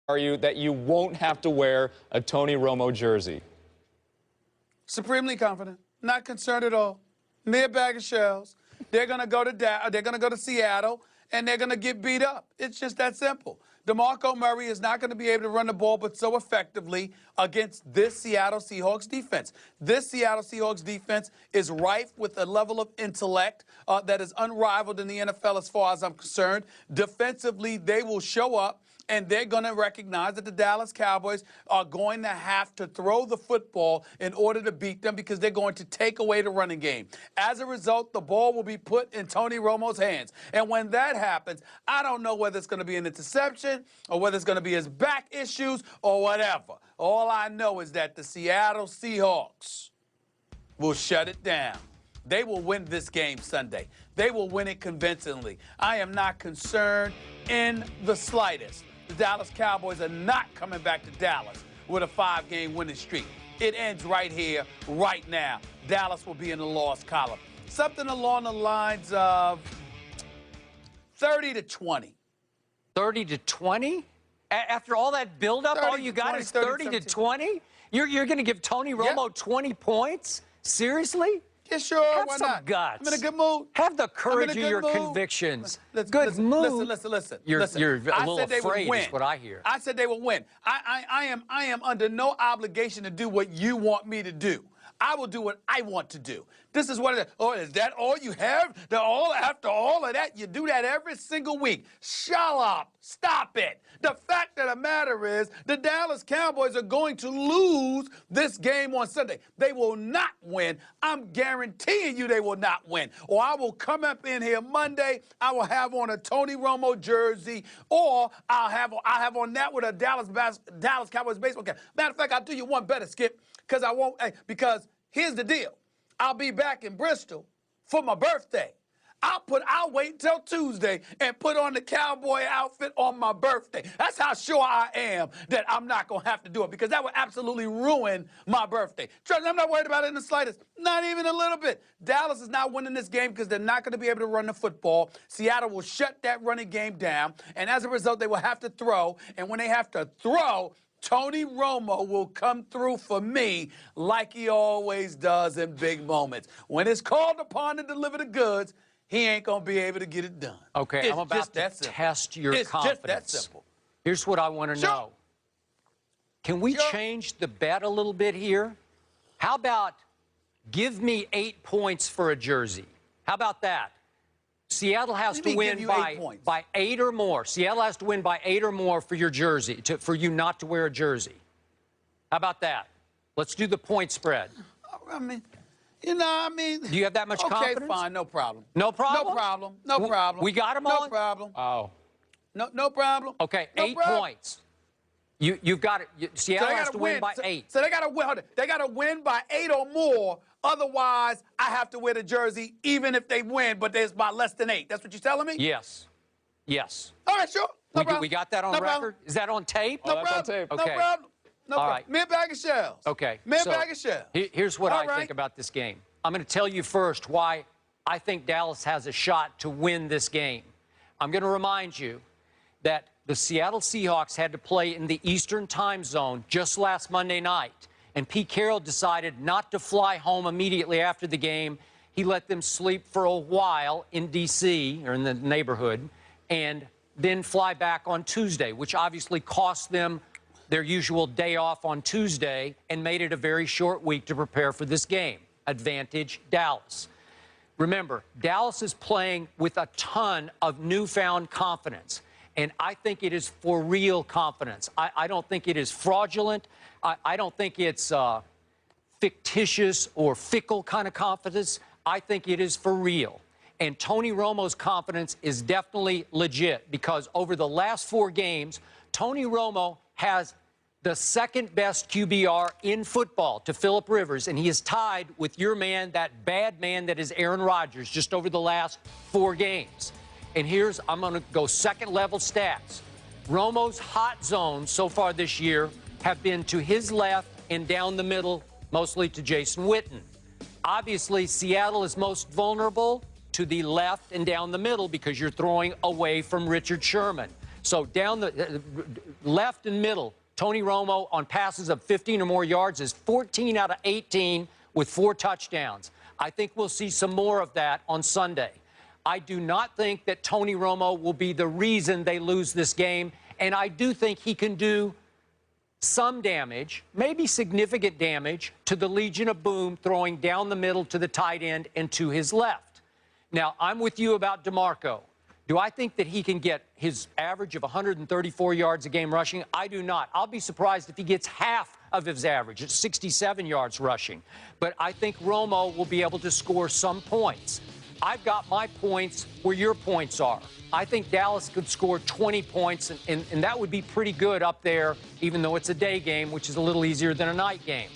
are you that you won't have to wear a Tony Romo jersey? Supremely confident. Not concerned at all. Mere bag of shells. They're gonna go to Seattle, and they're gonna get beat up. It's just that simple. DeMarco Murray is not going to be able to run the ball but so effectively against this Seattle Seahawks defense. This Seattle Seahawks defense is rife with a level of intellect that is unrivaled in the NFL as far as I'm concerned. Defensively, they will show up, and they're going to recognize that the Dallas Cowboys are going to have to throw the football in order to beat them because they're going to take away the running game. As a result, the ball will be put in Tony Romo's hands. And when that happens, I don't know whether it's going to be an interception or whether it's going to be his back issues or whatever. All I know is that the Seattle Seahawks will shut it down. They will win this game Sunday. They will win it convincingly. I am not concerned in the slightest. The Dallas Cowboys are not coming back to Dallas with a 5-game winning streak. It ends right here, right now. Dallas will be in the loss column. Something along the lines of 30-20. 30-20? After all that buildup, all you got is 30-20? You're going to give Tony Romo 20 points? Seriously? Yeah, sure. Have why some not? guts. I'm in a good mood. Have the courage of your convictions. Good mood. Listen. You're a little afraid is what I hear. I said they will win. I am under no obligation to do what you want me to do. I will do what I want to do. This is what it is. Oh, is that all you have? After all of that, you do that every single week. Shut up. Stop it. The fact of the matter is the Dallas Cowboys are going to lose this game on Sunday. They will not win. I'm guaranteeing you they will not win. Or I will come up in here Monday, I will have on a Tony Romo jersey, or I'll have on that with a Dallas Cowboys baseball cap. Matter of fact, I'll do you one better, Skip, because here's the deal. I'll be back in Bristol for my birthday. I'll wait until Tuesday and put on the cowboy outfit on my birthday. That's how sure I am that I'm not going to have to do it, because that would absolutely ruin my birthday. Trust me, I'm not worried about it in the slightest. Not even a little bit. Dallas is not winning this game because they're not going to be able to run the football. Seattle will shut that running game down, and as a result, they will have to throw. And when they have to throw, Tony Romo will come through for me like he always does in big moments. When it's called upon to deliver the goods, he ain't going to be able to get it done. Okay, I'm about to test your confidence. It's just that simple. Here's what I want to know. Can we change the bet a little bit here? How about give me 8 points for a jersey? How about that? Seattle has to win by 8 or more. Seattle has to win by 8 or more for your jersey, for you not to wear a jersey. How about that? Let's do the point spread. Do you have that much confidence? Okay, fine, no problem. No problem? No problem. We got them all? No problem. Oh. No problem. Okay, 8 points. You've got it. Seattle has to win by 8. So they got to win. They got to win by 8 or more. Otherwise, I have to wear the jersey even if they win, but there's by less than 8. That's what you're telling me? Yes. Yes. All right, sure. We got that on record? Is that on tape? Oh, that's on tape. Okay. No problem. No problem. Right. Mere bag of shells. Okay. Mere bag of shells. Here's what I think about this game. I'm going to tell you first why I think Dallas has a shot to win this game. I'm going to remind you that the Seattle Seahawks had to play in the Eastern time zone just last Monday night. And Pete Carroll decided not to fly home immediately after the game. He let them sleep for a while in D.C. or in the neighborhood and then fly back on Tuesday, which obviously cost them their usual day off on Tuesday and made it a very short week to prepare for this game. Advantage Dallas. Remember, Dallas is playing with a ton of newfound confidence, and I think it is for real confidence. I don't think it is fraudulent. I don't think it's fictitious or fickle kind of confidence. I think it is for real. And Tony Romo's confidence is definitely legit, because over the last 4 games, Tony Romo has the second best QBR in football to Phillip Rivers, and he is tied with your man, that bad man that is Aaron Rodgers, just over the last 4 games. And I'm going to go second-level stats. Romo's hot zones so far this year have been to his left and down the middle, mostly to Jason Witten. Obviously, Seattle is most vulnerable to the left and down the middle because you're throwing away from Richard Sherman. So down the left and middle, Tony Romo on passes of 15 or more yards is 14 out of 18 with 4 touchdowns. I think we'll see some more of that on Sunday. I do not think that Tony Romo will be the reason they lose this game, and I do think he can do some damage, maybe significant damage, to the Legion of Boom throwing down the middle to the tight end and to his left. Now, I'm with you about DeMarco. Do I think that he can get his average of 134 yards a game rushing? I do not. I'll be surprised if he gets half of his average. It's 67 yards rushing. But I think Romo will be able to score some points. I've got my points where your points are. I think Dallas could score 20 points, and that would be pretty good up there, even though it's a day game, which is a little easier than a night game.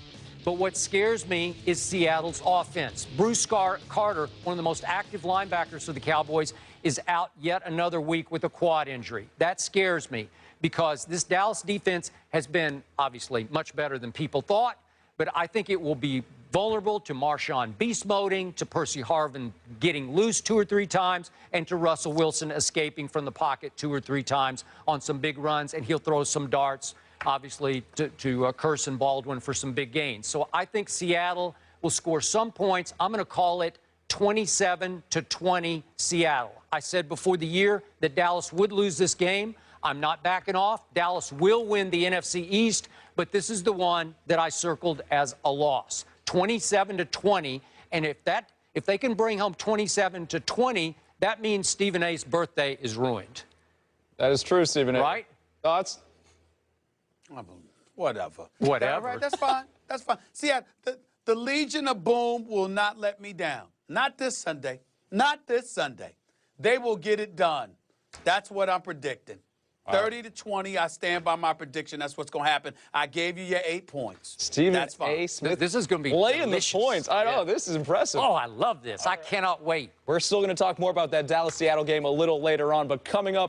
But what scares me is Seattle's offense. Bruce Carter, one of the most active linebackers for the Cowboys, is out yet another week with a quad injury. That scares me because this Dallas defense has been obviously much better than people thought, but I think it will be vulnerable to Marshawn beast moding, to Percy Harvin getting loose 2 or 3 times, and to Russell Wilson escaping from the pocket 2 or 3 times on some big runs, and he'll throw some darts, obviously, to Carson Baldwin for some big gains. So I think Seattle will score some points. I'm going to call it 27-20 Seattle. I said before the year that Dallas would lose this game. I'm not backing off. Dallas will win the NFC East, but this is the one that I circled as a loss. 27-20, and if they can bring home 27-20, that means Stephen A's birthday is ruined. That is true, Stephen A. Right? Thoughts? Whatever. Whatever. Right, that's fine. That's fine. See, the Legion of Boom will not let me down. Not this Sunday. Not this Sunday. They will get it done. That's what I'm predicting. 30-20, I stand by my prediction. That's what's going to happen. I gave you your 8 points. Stephen That's fine. A. Smith. This is going to be laying delicious. the points. I know. This is impressive. Oh, I love this. I cannot wait. We're still going to talk more about that Dallas-Seattle game a little later on, but coming up.